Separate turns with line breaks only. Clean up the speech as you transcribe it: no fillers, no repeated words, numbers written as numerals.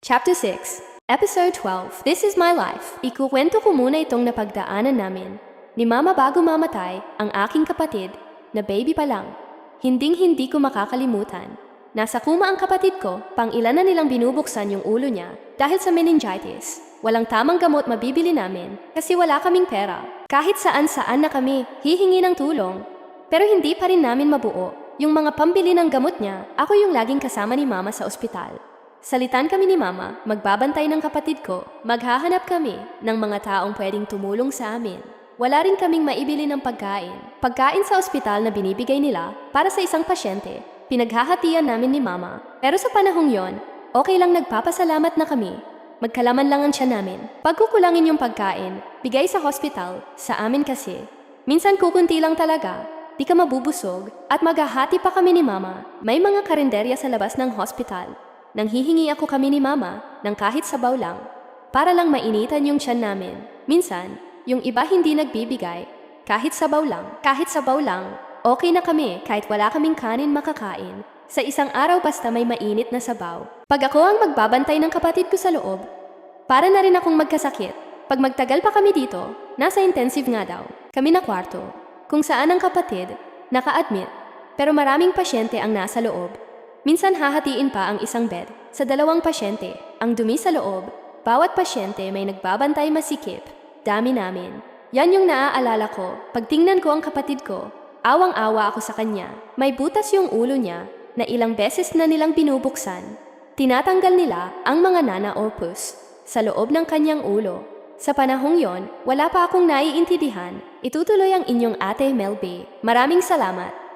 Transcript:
Chapter 6, Episode 12, This is My Life. Ikukwento ko muna itong napagdaanan namin. Ni mama bago mamatay, ang aking kapatid, na baby pa lang. Hinding-hindi ko makakalimutan. Nasa kuma ang kapatid ko, pang ilan na nilang binubuksan yung ulo niya dahil sa meningitis. Walang tamang gamot mabibili namin kasi wala kaming pera. Kahit saan-saan na kami, hihingi ng tulong. Pero hindi pa rin namin mabuo. Yung mga pambili ng gamot niya, ako yung laging kasama ni mama sa ospital. Salitan kami ni mama, magbabantay ng kapatid ko, maghahanap kami ng mga taong pwedeng tumulong sa amin. Wala rin kaming maibili ng pagkain. Pagkain sa ospital na binibigay nila para sa isang pasyente, pinaghahatian namin ni mama. Pero sa panahong yon, okay lang nagpapasalamat na kami. Magkalaman lang ang tiyan namin. Pagkukulangin yung pagkain, bigay sa hospital, sa amin kasi. Minsan kukunti lang talaga, di ka mabubusog, at maghahati pa kami ni mama. May mga karinderya sa labas ng hospital. Nang hihingi ako kami ni mama ng kahit sabaw lang, para lang mainitan yung tiyan namin. Minsan, yung iba hindi nagbibigay, kahit sabaw lang, okay na kami kahit wala kaming kanin makakain. Sa isang araw basta may mainit na sabaw. Pag ako ang magbabantay ng kapatid ko sa loob, para na rin akong magkasakit. Pag magtagal pa kami dito, nasa intensive nga daw, kami na kwarto, kung saan ang kapatid, naka-admit, pero maraming pasyente ang nasa loob. Minsan hahatiin pa ang isang bed sa 2 pasyente. Ang dumi sa loob, bawat pasyente may nagbabantay masikip. Dami namin. Yan yung naaalala ko. Pagtingnan ko ang kapatid ko, awang-awa ako sa kanya. May butas yung ulo niya na ilang beses na nilang binubuksan. Tinatanggal nila ang mga nana or pus sa loob ng kanyang ulo. Sa panahong yon, wala pa akong naiintindihan. Itutuloy ang inyong ate Melby. Maraming salamat.